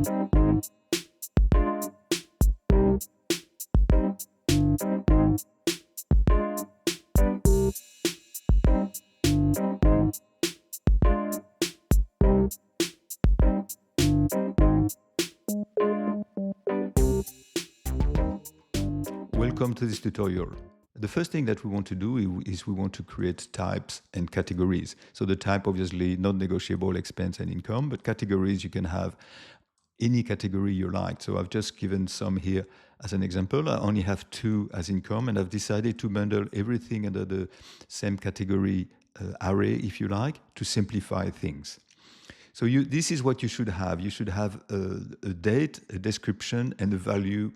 Welcome to this tutorial. The first thing that we want to do is we want to create types and categories. So the type, obviously, non-negotiable, expense and income, but categories, you can have any category you like. So I've just given some here as an example. I only have two as income, and I've decided to bundle everything under the same category array, if you like, to simplify things. So this is what you should have. You should have a date, a description, and a value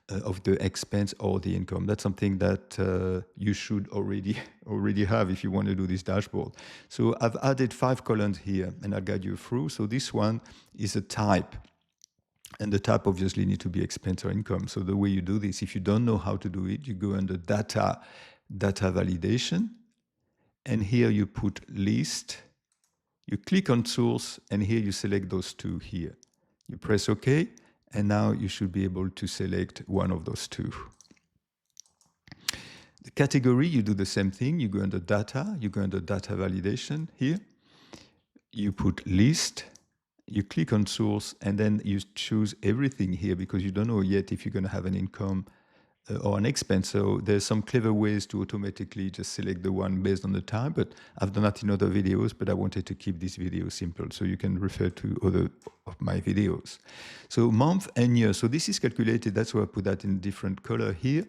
of the expense or the income. That's something that you should already have if you want to do this dashboard. So I've added 5 columns here, and I'll guide you through. So this one is a type, and the type obviously need to be expense or income. So the way you do this, if you don't know how to do it, you go under data validation, and here you put list. You click on source, and here you select those two here. You press OK, and now you should be able to select one of those two. The category, you do the same thing. You go under data, you go under data validation here. You put list, you click on source, and then you choose everything here because you don't know yet if you're going to have an income or an expense. So there's some clever ways to automatically just select the one based on the type, but I've done that in other videos, but I wanted to keep this video simple, so you can refer to other of my videos. So month and year, so this is calculated, that's why I put that in different color here.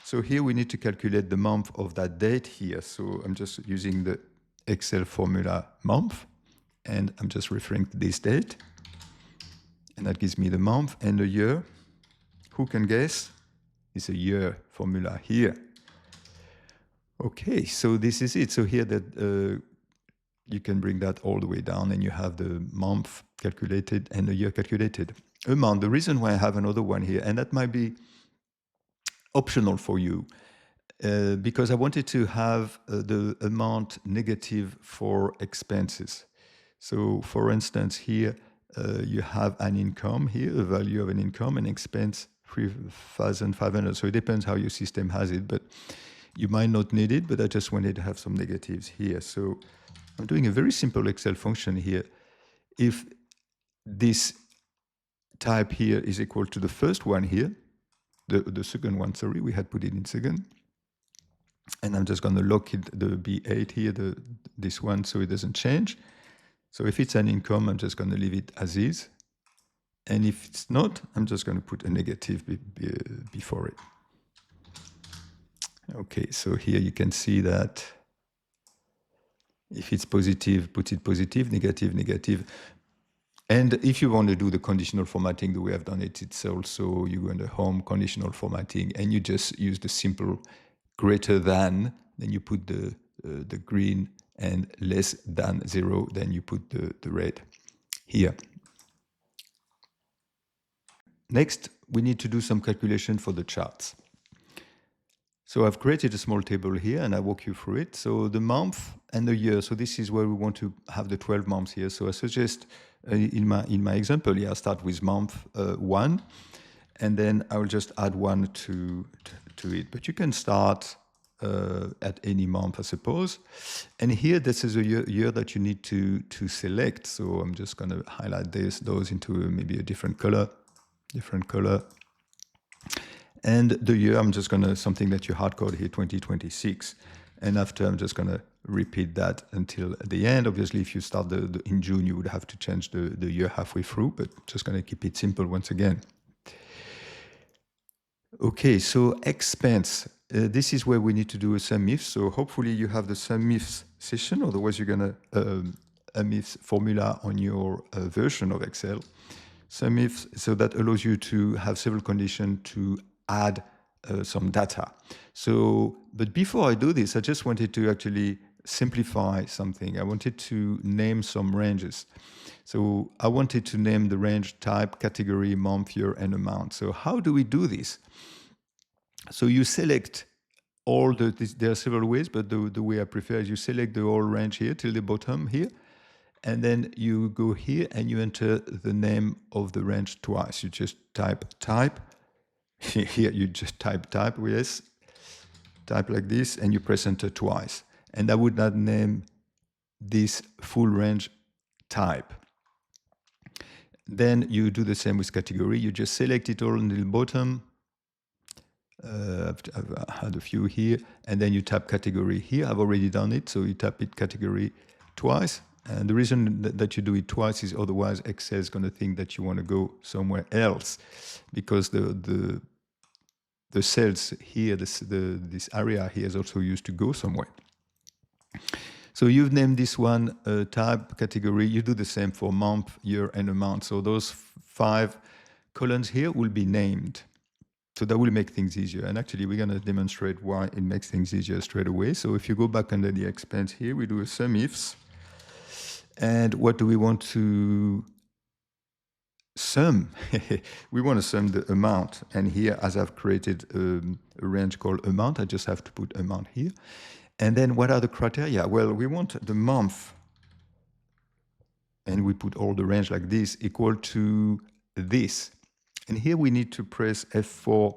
So here we need to calculate the month of that date here. So I'm just using the Excel formula month, and I'm just referring to this date, and that gives me the month and the year. Who can guess? It's a year formula here. Okay, so this is it. So here that you can bring that all the way down, and you have the month calculated and the year calculated. Amount, the reason why I have another one here, and that might be optional for you, because I wanted to have the amount negative for expenses. So for instance, here you have an income here, a value of an income, and expense 3,500. So it depends how your system has it, but you might not need it, but I just wanted to have some negatives here. So I'm doing a very simple Excel function here. If this type here is equal to the first one here, the second one, sorry, we had put it in second, and I'm just going to lock it, the B8 here, this one, so it doesn't change. So if it's an income, I'm just going to leave it as is. And if it's not, I'm just going to put a negative before it. Okay, so here you can see that if it's positive, put it positive, negative, negative. And if you want to do the conditional formatting the way I've done it, it's also, you go under home, conditional formatting, and you just use the simple greater than, then you put the green, and less than 0, then you put the red here. Next, we need to do some calculation for the charts. So I've created a small table here, and I walk you through it. So the month and the year, so this is where we want to have the 12 months here. So I suggest in my example here, I start with month 1, and then I will just add 1 to it. But you can start at any month, I suppose. And here, this is a year that you need to select. So I'm just going to highlight those into maybe a different color. And the year, I'm just going to, something that you hardcode here, 2026. And after, I'm just going to repeat that until the end. Obviously, if you start in June, you would have to change the year halfway through, but just going to keep it simple once again. Okay, so expense. This is where we need to do a sum if. So hopefully you have the sum if session, otherwise you're going to if formula on your version of Excel. Sum if, so that allows you to have several conditions to add some data. So, but before I do this, I just wanted to actually simplify something. I wanted to name some ranges. So I wanted to name the range type, category, month, year, and amount. So how do we do this? So you select all there are several ways, but the way I prefer is you select the whole range here till the bottom here, And then you go here and you enter the name of the range twice. You just type type. Here you just type type, yes. Type like this, and you press enter twice. And I would not name this full range type. Then you do the same with category. You just select it all on the bottom. I've had a few here, and then you tap category here. I've already done it, so you tap it category twice. And the reason that you do it twice is otherwise Excel is going to think that you want to go somewhere else, because the cells here, this area here is also used to go somewhere. So you've named this one type, category. You do the same for month, year, and amount. So those 5 columns here will be named. So that will make things easier. And actually, we're going to demonstrate why it makes things easier straight away. So if you go back under the expense here, we do a sum ifs. And what do we want to sum? We want to sum the amount. And here, as I've created a range called amount, I just have to put amount here. And then what are the criteria? Well, we want the month, and we put all the range like this, equal to this. And here we need to press F4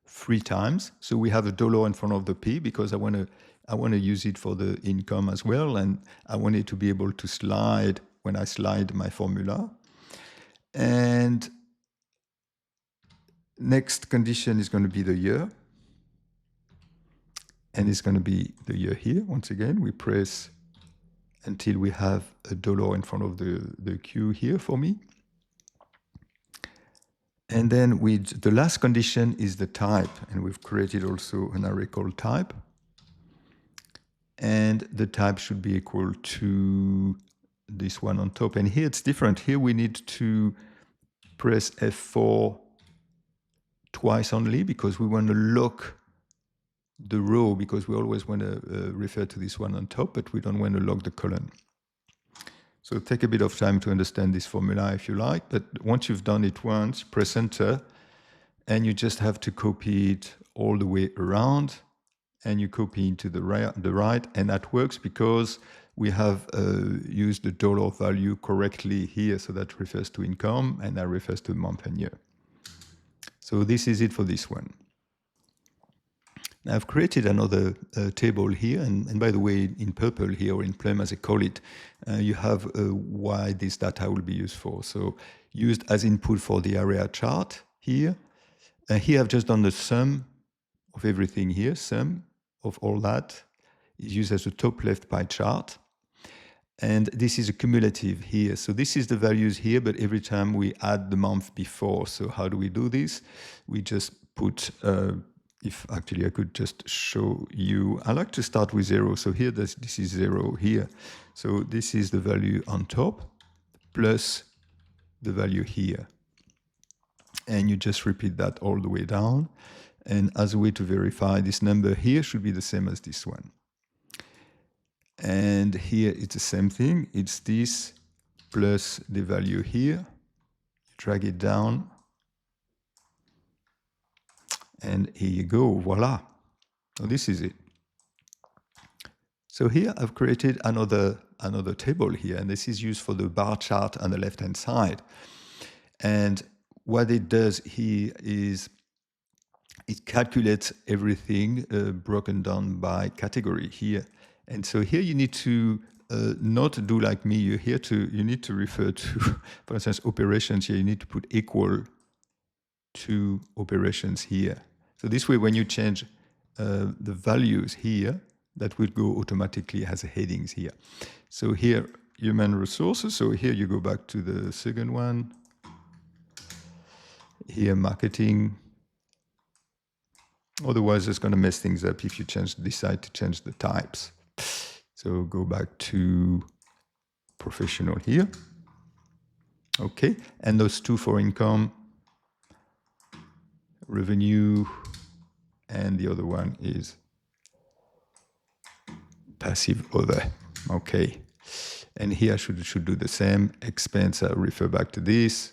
3 times. So we have a dollar in front of the P, because I want to use it for the income as well. And I want it to be able to slide when I slide my formula. And next condition is going to be the year. And it's going to be the year here. Once again, we press until we have a dollar in front of the Q here for me. And then the last condition is the type. And we've created also an array called type. And the type should be equal to this one on top. And here it's different. Here we need to press F4 twice only, because we want to lock the row, because we always want to refer to this one on top, but we don't want to lock the column. So take a bit of time to understand this formula if you like, but once you've done it once, press enter, and you just have to copy it all the way around, and you copy into the right, and that works because we have used the dollar value correctly here, so that refers to income, and that refers to month and year. So this is it for this one. Now I've created another table here, and by the way, in purple here, or in plum as I call it, you have why this data will be used for. So used as input for the area chart here. Here I've just done the sum of everything here, sum of all that is used as a top left pie chart. And this is a cumulative here. So this is the values here, but every time we add the month before. So how do we do this? We just put if actually I could just show you, I like to start with 0. So here, this is 0 here. So this is the value on top plus the value here. And you just repeat that all the way down. And as a way to verify, this number here should be the same as this one. And here it's the same thing. It's this plus the value here. Drag it down. And here you go, voila. So this is it. So here I've created another table here, and this is used for the bar chart on the left-hand side. And what it does here is it calculates everything broken down by category here. And so here you need to not do like me. You need to refer to, for instance, operations here. You need to put equal to operations here. So this way, when you change the values here, that will go automatically as headings here. So here, human resources. So here you go back to the second one. Here, marketing. Otherwise, it's going to mess things up if you decide to change the types. So go back to professional here. Okay, and those two for income, revenue, and the other one is passive other. Okay, and here I should do the same. Expense, I'll refer back to this.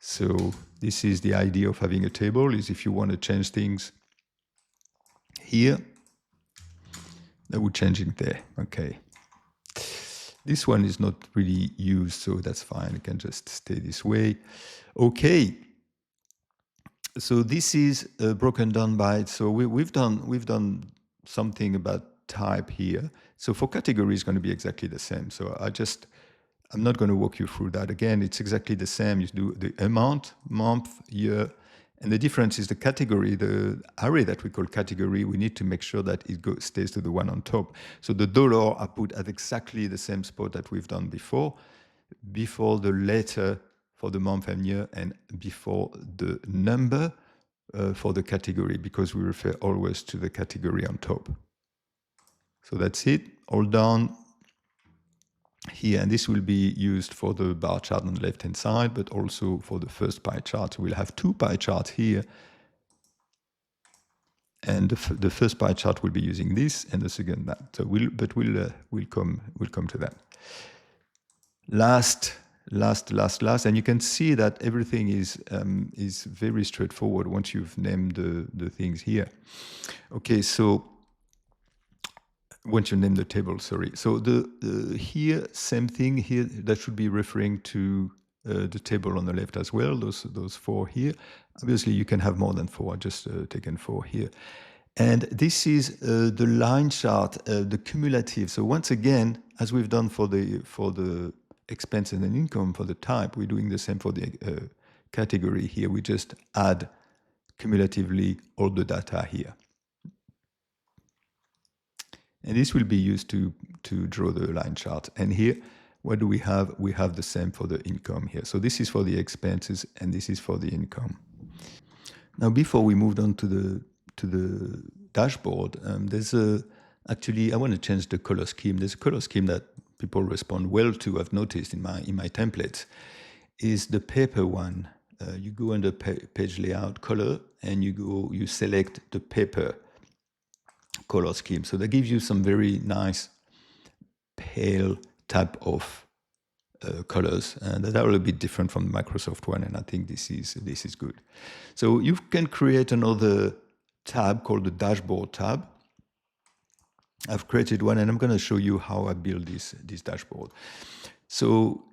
So this is the idea of having a table, is if you want to change things here, that would change it there. Okay. This one is not really used, so that's fine. It can just stay this way. Okay. So this is broken down by, so we've done something about type here. So for category, it's going to be exactly the same. So I'm not going to walk you through that again. It's exactly the same. You do the amount, month, year, and the difference is the category, the array that we call category. We need to make sure that it stays to the one on top. So the dollar are put at exactly the same spot that we've done before the letter for the month and year, and before the number for the category, because we refer always to the category on top. So that's it, all done here, and this will be used for the bar chart on the left-hand side, but also for the first pie chart. We'll have two pie charts here, and the first pie chart will be using this, and the second that. So we'll come to that. Last, and you can see that everything is very straightforward once you've named the things here. Okay, so once you name the table, sorry. So here, same thing here, that should be referring to the table on the left as well, those four here. Obviously, you can have more than four, I just taken four here. And this is the line chart, the cumulative. So once again, as we've done for the expenses and income for the type, we're doing the same for the category here. We just add cumulatively all the data here. And this will be used to draw the line chart. And here, what do we have? We have the same for the income here. So this is for the expenses, and this is for the income. Now, before we moved on to the dashboard, actually, I want to change the color scheme. There's a color scheme that people respond well to, I've noticed in my templates, is the paper one. You go under page layout, color, and you select the paper color scheme. So that gives you some very nice pale type of colors, and that are a little bit different from the Microsoft one, and I think this is good. So you can create another tab called the dashboard tab. I've created one, and I'm going to show you how I build this dashboard. So,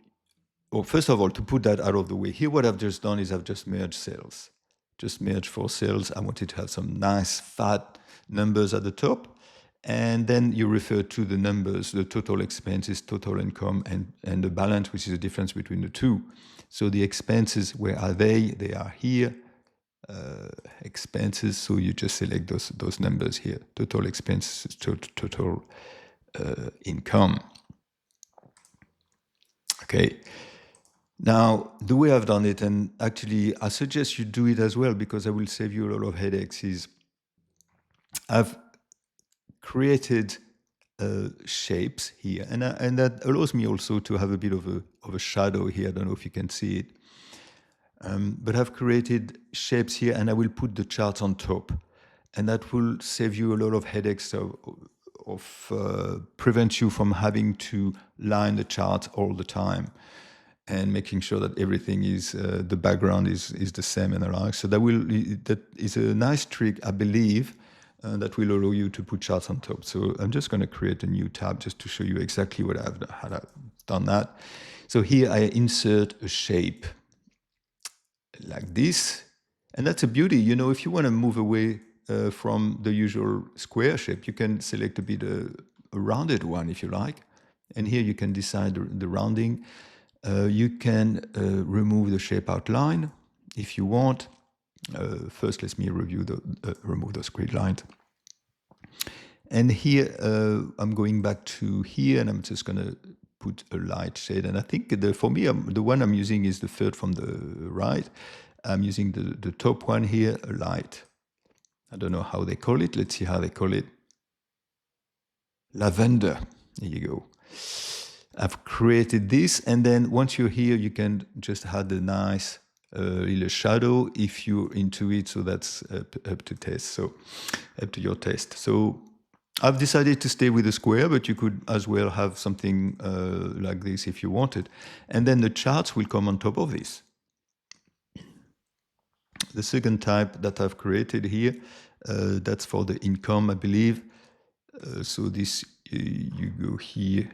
first of all, to put that out of the way, here what I've just done is I've just merged sales. Just merged four sales. I wanted to have some nice fat numbers at the top, and then you refer to the numbers, the total expenses, total income, and the balance, which is the difference between the two. So the expenses, where are they? They are here. Expenses, so you just select those numbers here, total expenses, total income. Okay, now the way I've done it, and actually I suggest you do it as well because I will save you a lot of headaches, is I've created shapes here, and that allows me also to have a bit of a shadow here. I don't know if you can see it. But I've created shapes here, and I will put the charts on top, and that will save you a lot of headaches prevent you from having to line the chart all the time, and making sure that everything is the background is the same and the like. So that is a nice trick, I believe, that will allow you to put charts on top. So I'm just going to create a new tab just to show you exactly what I've done that. So here I insert a shape like this, and that's a beauty. You know, if you want to move away from the usual square shape, you can select a bit a rounded one if you like, and here you can decide the rounding. You can remove the shape outline if you want. First, let me remove those grid lines. And here I'm going back to here, and I'm just going to put a light shade. And I think for me, the one I'm using is the third from the right. I'm using the top one here, a light. I don't know how they call it. Let's see how they call it. Lavender. There you go. I've created this, and then once you're here, you can just add a nice little shadow if you're into it. So that's up to test. So up to your taste. So I've decided to stay with a square, but you could as well have something like this if you wanted. And then the charts will come on top of this. The second type that I've created here, that's for the income, I believe. So this, you go here,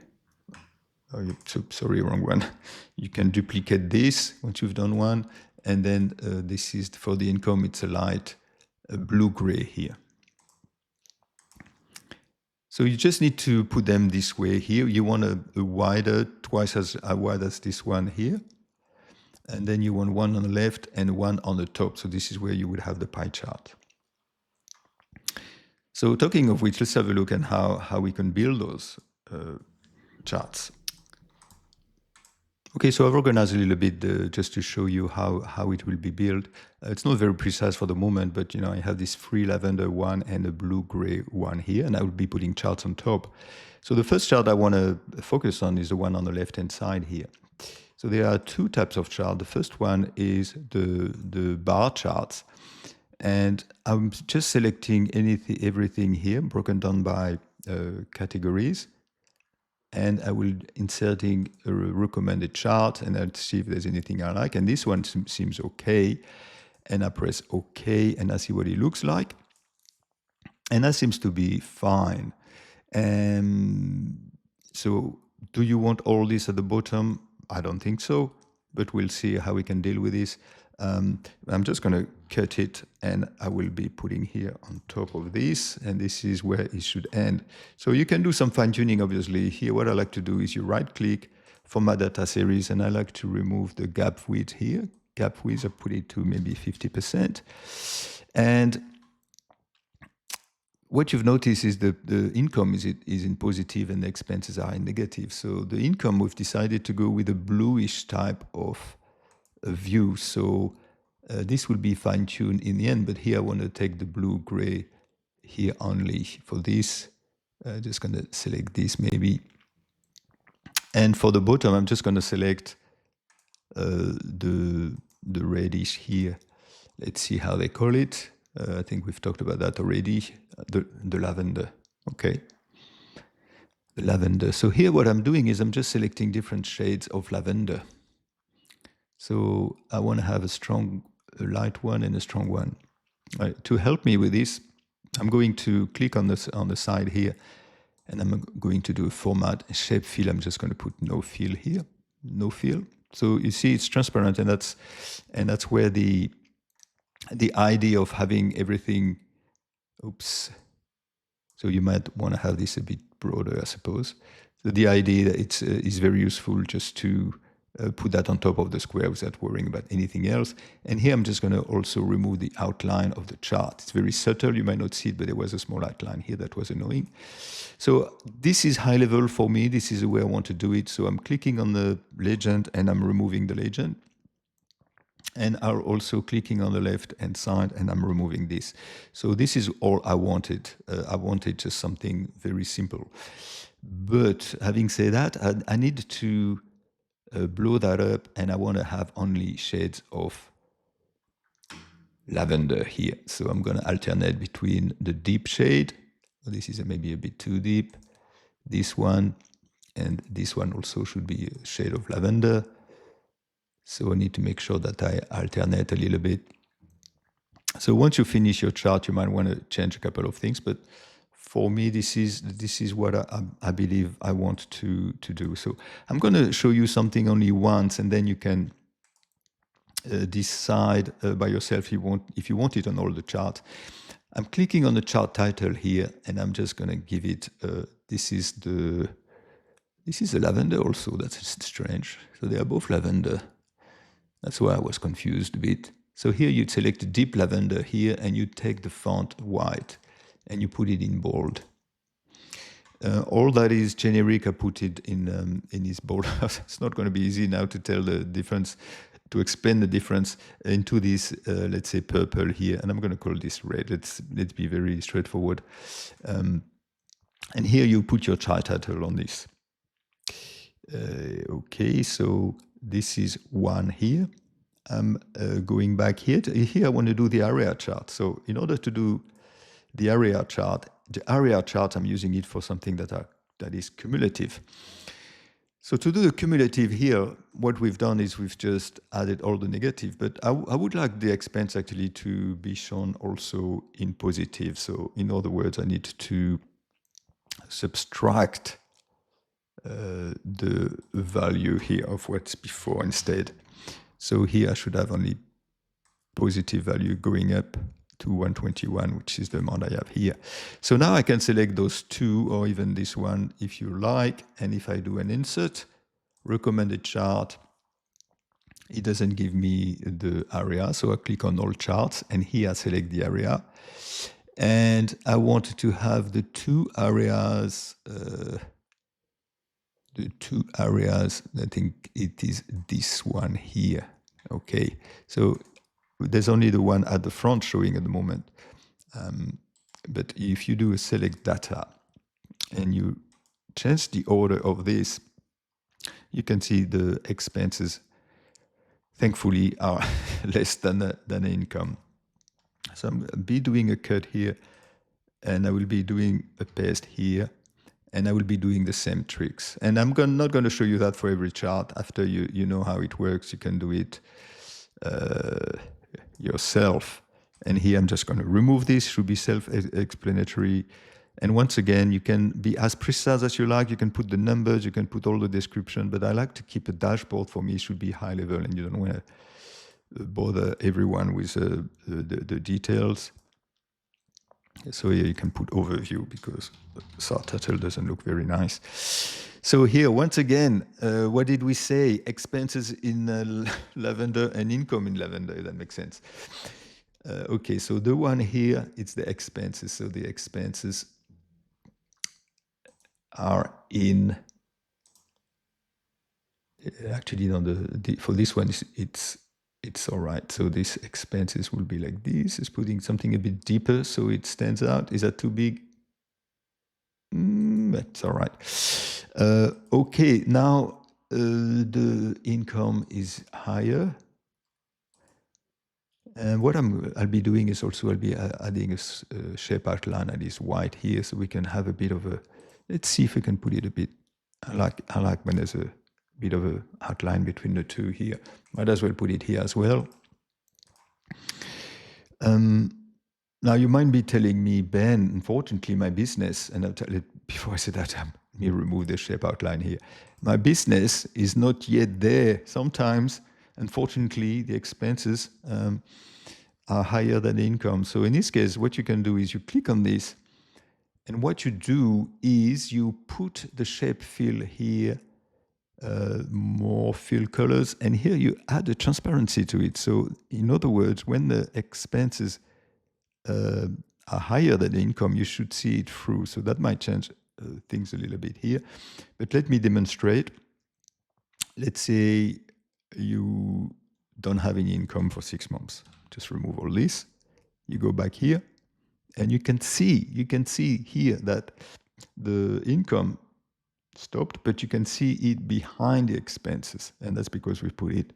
sorry, wrong one. You can duplicate this once you've done one. And then this is for the income, it's a light blue-gray here. So you just need to put them this way here. You want a wider, twice as wide as this one here. And then you want one on the left and one on the top. So this is where you would have the pie chart. So talking of which, let's have a look at how we can build those charts. Okay, so I've organized a little bit just to show you how it will be built. It's not very precise for the moment, but you know, I have this free lavender one and a blue-gray one here, and I will be putting charts on top. So the first chart I want to focus on is the one on the left-hand side here. So there are two types of chart. The first one is the bar charts, and I'm just selecting everything here, broken down by categories. And I will inserting a recommended chart, and I'll see if there's anything I like. And this one seems okay. And I press OK, and I see what it looks like. And that seems to be fine. And so do you want all this at the bottom? I don't think so, but we'll see how we can deal with this. I'm just going to cut it, and I will be putting here on top of this, and this is where it should end. So you can do some fine-tuning, obviously. Here, what I like to do is you right-click for my data series, and I like to remove the gap width here. Gap width, I put it to maybe 50%. And what you've noticed is the income is in positive and the expenses are in negative. So the income, we've decided to go with a bluish type of view. So this will be fine-tuned in the end, but here I want to take the blue-gray here only for this. Just going to select this maybe. And for the bottom, I'm just going to select the reddish here. Let's see how they call it. I think we've talked about that already. The lavender. Okay. The lavender. So here what I'm doing is I'm just selecting different shades of lavender. So I want to have a light one and a strong one. To help me with this, I'm going to click on the side here, and I'm going to do a format, a shape fill. I'm just going to put no fill here, no fill. So you see it's transparent, and that's where the idea of having everything. Oops. So you might want to have this a bit broader, I suppose. So the idea that is very useful just to put that on top of the square without worrying about anything else. And here I'm just going to also remove the outline of the chart. It's very subtle, you might not see it, but there was a small outline here that was annoying. So this is high level for me. This is the way I want to do it. So I'm clicking on the legend and I'm removing the legend. And I'm also clicking on the left-hand side and I'm removing this. So this is all I wanted. I wanted just something very simple. But having said that, I need to blow that up, and I want to have only shades of lavender here. So I'm going to alternate between the deep shade. This is maybe a bit too deep. This one, and this one also should be a shade of lavender. So I need to make sure that I alternate a little bit. So once you finish your chart, you might want to change a couple of things, but for me, this is what I believe I want to do. So I'm going to show you something only once, and then you can decide by yourself if you want it on all the charts. I'm clicking on the chart title here, and I'm just going to give it. This is the lavender also. That's strange. So they are both lavender. That's why I was confused a bit. So here you select deep lavender here, and you take the font white, and you put it in bold. All that is generic, I put it in his bold. It's not going to be easy now to tell the difference, to explain the difference into this, let's say, purple here, and I'm going to call this red. Let's be very straightforward. And here you put your chart title on this. Okay, so this is one here. I'm going back here. Here I want to do the area chart. So in order to do the area chart I'm using it for something that is cumulative. So to do the cumulative here, what we've done is we've just added all the negative, but I would like the expense actually to be shown also in positive. So in other words, I need to subtract the value here of what's before instead. So here I should have only positive value going up to 121, which is the amount I have here. So now I can select those two or even this one if you like. And if I do an insert, recommended chart, it doesn't give me the area. So I click on all charts and here I select the area. And I want to have the two areas, I think it is this one here. Okay, so there's only the one at the front showing at the moment. But if you do a select data and you change the order of this, you can see the expenses, thankfully, are less than income. So I'll be doing a cut here, and I will be doing a paste here, and I will be doing the same tricks. And I'm not going to show you that for every chart. After you know how it works, you can do it yourself. And here I'm just going to remove this, should be self-explanatory. And once again, you can be as precise as you like. You can put the numbers, you can put all the description, but I like to keep a dashboard. For me, it should be high level, and you don't want to bother everyone with the details. So here you can put overview because subtitle doesn't look very nice. So here, once again, what did we say? Expenses in lavender and income in lavender, if that makes sense. Okay, so the one here, it's the expenses. So the expenses are in, actually, for this one, it's all right. So this expenses will be like this. It's putting something a bit deeper so it stands out. Is that too big? That's all right. Okay, now the income is higher. And what I'll be doing is also I'll be adding a shape outline that is white here, so we can have a bit of a, let's see if we can put it a bit, I like when there's a bit of a outline between the two here. Might as well put it here as well. Now you might be telling me, Ben, unfortunately my business, and I'll tell it before I say that, let me remove the shape outline here. My business is not yet there. Sometimes, unfortunately, the expenses are higher than the income. So in this case, what you can do is you click on this, and what you do is you put the shape fill here, more fill colors, and here you add a transparency to it. So in other words, when the expenses are higher than the income, you should see it through. So that might change things a little bit here. But let me demonstrate. Let's say you don't have any income for 6 months. Just remove all this. You go back here, and you can see here that the income stopped, but you can see it behind the expenses, and that's because we put it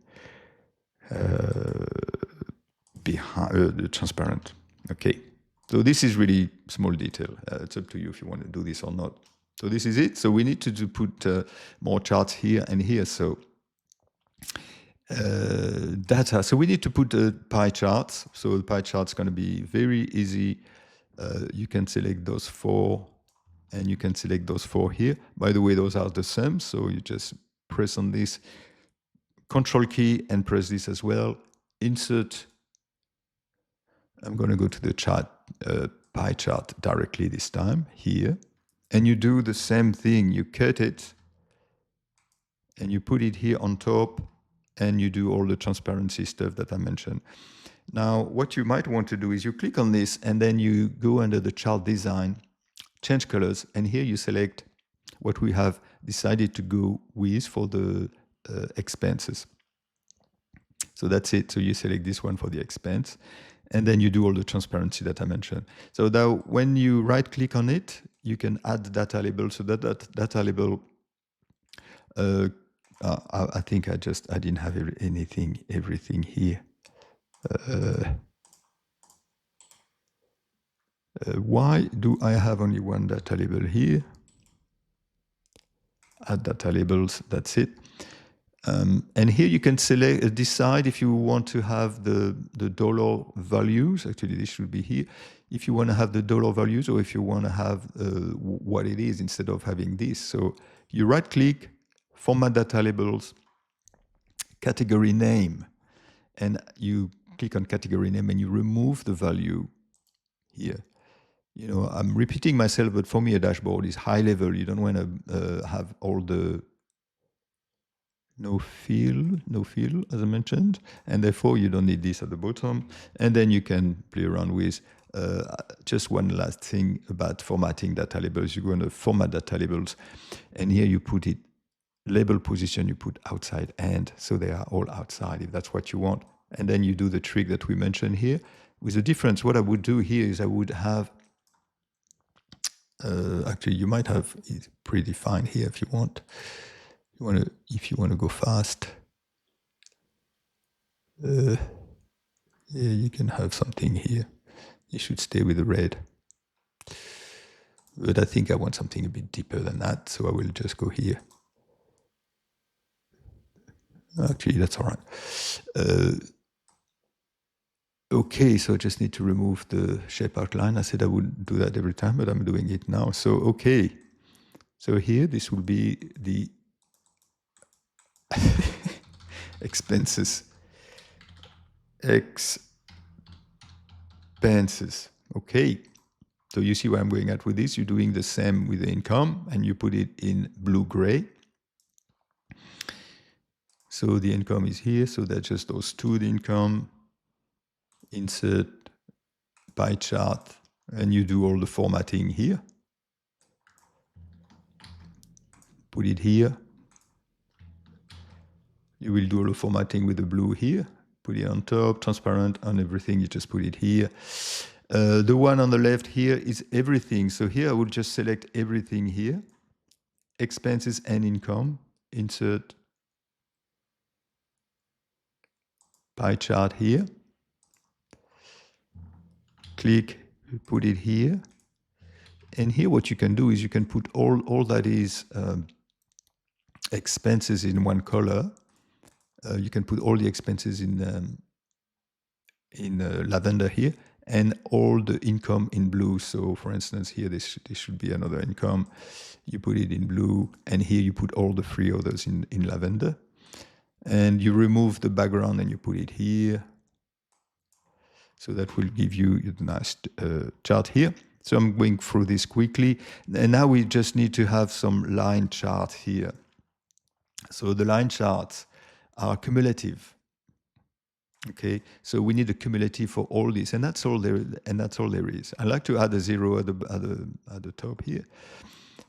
behind the transparent. Okay, so this is really small detail. It's up to you if you want to do this or not. So this is it. So we need to put more charts here and here. So data. So we need to put pie charts. So the pie chart's going to be very easy. You can select those 4, and you can select those 4 here. By the way, those are the sums. So you just press on this Control key and press this as well. Insert. I'm going to go to the chart, pie chart directly this time here. And you do the same thing. You cut it and you put it here on top, and you do all the transparency stuff that I mentioned. Now, what you might want to do is you click on this, and then you go under the chart design, change colors, and here you select what we have decided to go with for the expenses. So that's it. So you select this one for the expense, and then you do all the transparency that I mentioned. So now when you right click on it, you can add data label. So that data label, I think I didn't have everything here. Why do I have only one data label here? Add data labels, that's it. And here you can select, decide if you want to have the dollar values. Actually, this should be here. If you want to have the dollar values or if you want to have what it is instead of having this. So you right click, format data labels, category name, and you click on category name and you remove the value here. You know, I'm repeating myself, but for me, a dashboard is high level. You don't want to have all the no fill, as I mentioned, and therefore you don't need this at the bottom. And then you can play around with just one last thing about formatting data labels. You go into format data labels, and here you put it, label position, you put outside and, so they are all outside if that's what you want. And then you do the trick that we mentioned here. With the difference, what I would do here is I would have, actually you might have it predefined here if you want. If you want to go fast, yeah, you can have something here. You should stay with the red. But I think I want something a bit deeper than that, so I will just go here. Actually, that's all right. Okay, so I just need to remove the shape outline. I said I would do that every time, but I'm doing it now. So, okay. So here, this will be the expenses. Okay. So you see where I'm going at with this. You're doing the same with the income, and you put it in blue-gray. So the income is here. So that's just those two, the income, insert, pie chart, and you do all the formatting here. Put it here. You will do all the formatting with the blue here. Put it on top, transparent on everything. You just put it here. The one on the left here is everything. So here I will just select everything here. Expenses and income. Insert pie chart here. Click, put it here. And here what you can do is you can put all that is expenses in one color. You can put all the expenses in lavender here, and all the income in blue. So for instance, here this should be another income. You put it in blue, and here you put all the three others in lavender. And you remove the background and you put it here. So that will give you a nice chart here. So I'm going through this quickly. And now we just need to have some line chart here. So the line charts are cumulative. Okay, so we need a cumulative for all this, and that's all there is. I like to add a 0 at the top here.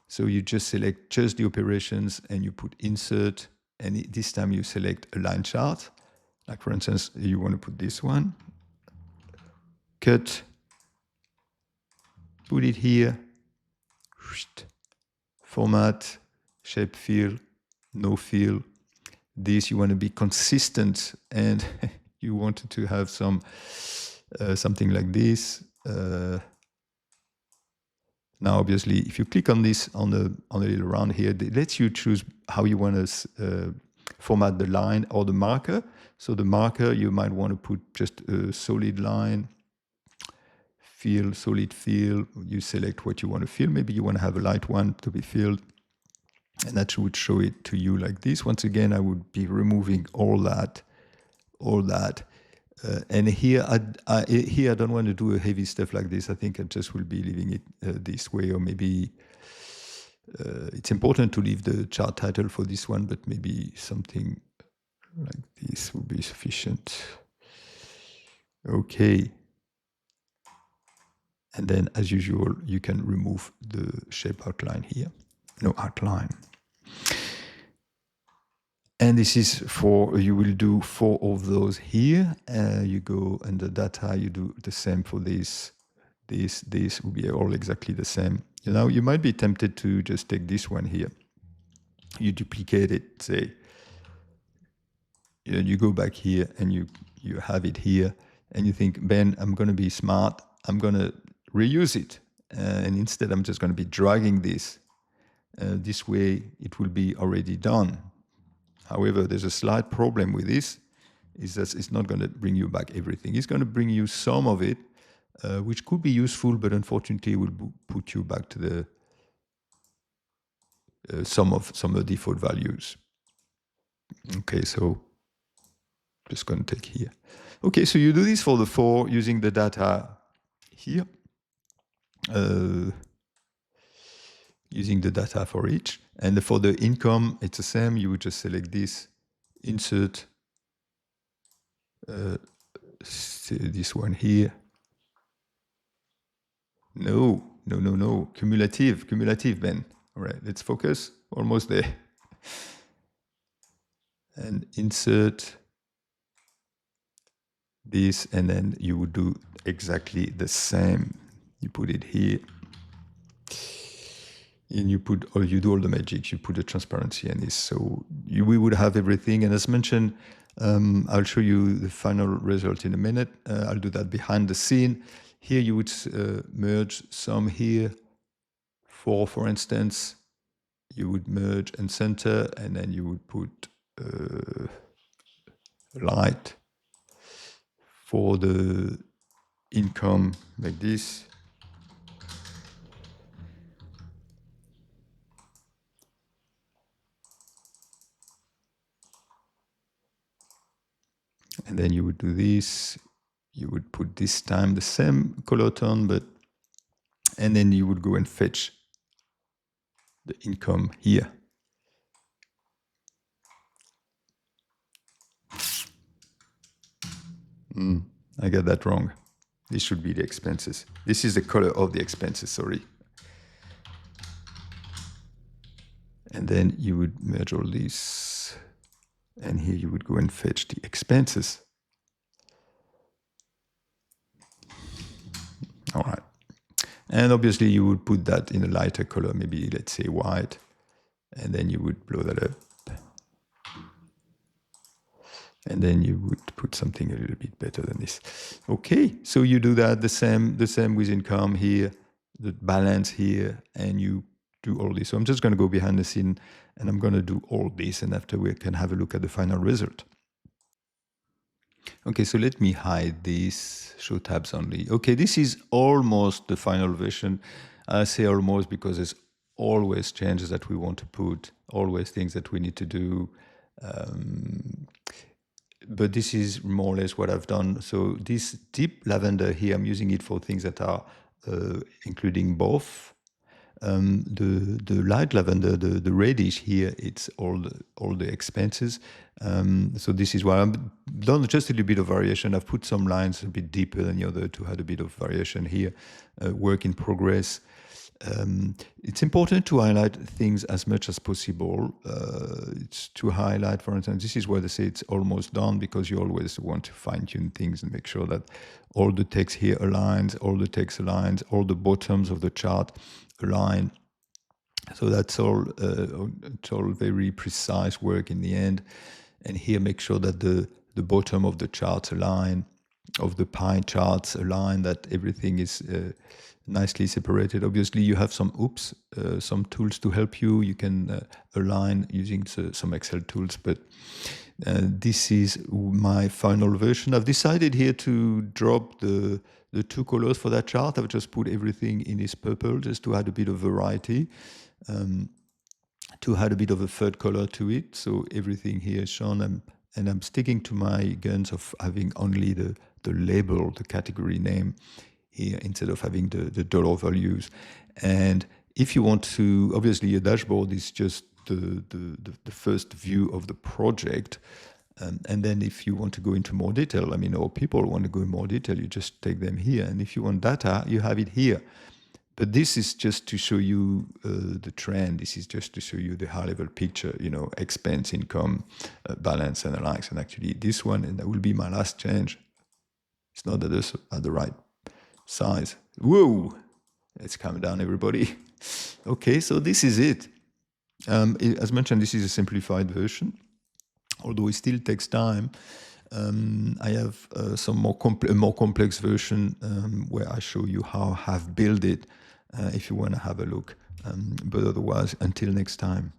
So you just select just the operations and you put insert, and this time you select a line chart. Like for instance, you want to put this one. Cut, put it here, format, shape fill, no fill. This you want to be consistent, and you wanted to have some something like this. Now, obviously, if you click on this on the little round here, it lets you choose how you want to format the line or the marker. So the marker, you might want to put just a solid line, fill, solid fill. You select what you want to fill. Maybe you want to have a light one to be filled. And that would show it to you like this. Once again, I would be removing all that. And here, I don't want to do a heavy stuff like this. I think I just will be leaving it this way, or maybe it's important to leave the chart title for this one, but maybe something like this would be sufficient. Okay. And then, as usual, you can remove the shape outline here. No outline. And this is for, you will do 4 of those here. You go under data, you do the same for this. This will be all exactly the same. Now, you might be tempted to just take this one here. You duplicate it, say, you go back here and you have it here, and you think, Ben, I'm going to be smart. I'm going to reuse it. And instead, I'm just going to be dragging this. This way, it will be already done. However, there's a slight problem with this, is that it's not going to bring you back everything. It's going to bring you some of it, which could be useful, but unfortunately will put you back to the some of the default values. Okay, so just going to take here. Okay, so you do this for the 4 using the data here, using the data for each. And for the income, it's the same. You would just select this, insert this one here. No, cumulative, Ben. All right, let's focus, almost there. And insert this, and then you would do exactly the same. You put it here, and you do all the magic. You put the transparency in this, so we would have everything. And as mentioned, I'll show you the final result in a minute. I'll do that behind the scene. Here you would merge some here. For instance, you would merge and center, and then you would put light for the income like this. And then you would do this. You would put this time the same color tone, and then you would go and fetch the income here. I got that wrong. This should be the expenses. This is the color of the expenses, sorry. And then you would merge all these, and here you would go and fetch the expenses. All right. And obviously you would put that in a lighter color, maybe let's say white, and then you would blow that up. And then you would put something a little bit better than this. Okay, so you do that, the same with income here, the balance here, and you do all this. So I'm just going to go behind the scene, and I'm going to do all this, and after we can have a look at the final result. Okay, so let me hide this, show tabs only. Okay, this is almost the final version. I say almost because there's always changes that we want to put, always things that we need to do. But this is more or less what I've done. So this deep lavender here, I'm using it for things that are including both. The light lavender, the reddish here, it's all the expenses. So this is why I've done just a little bit of variation. I've put some lines a bit deeper than the other to add a bit of variation here. Work in progress. It's important to highlight things as much as possible. It's to highlight, for instance, this is where they say it's almost done, because you always want to fine-tune things and make sure that all the text here aligns, all the text aligns, all the bottoms of the chart align. So that's all, it's all very precise work in the end. And here make sure that the bottom of the charts align, of the pie charts align, that everything is nicely separated. Obviously, you have some tools to help you. You can align using some Excel tools, but this is my final version. I've decided here to drop the 2 colors for that chart. I've just put everything in this purple just to add a bit of variety, to add a bit of a third color to it. So everything here is shown, and I'm sticking to my guns of having only the label, the category name here, instead of having the dollar values. And if you want to, obviously a dashboard is just the first view of the project. And then if you want to go into more detail, I mean, or people want to go in more detail, you just take them here. And if you want data, you have it here. But this is just to show you the trend. This is just to show you the high-level picture, you know, expense, income, balance, and the likes. And actually this one, and that will be my last change. It's not at the right size. Whoa! Let's calm down, everybody. Okay, so this is it. As mentioned, this is a simplified version, although it still takes time. I have some more complex version where I show you how I've built it if you want to have a look. But otherwise, until next time.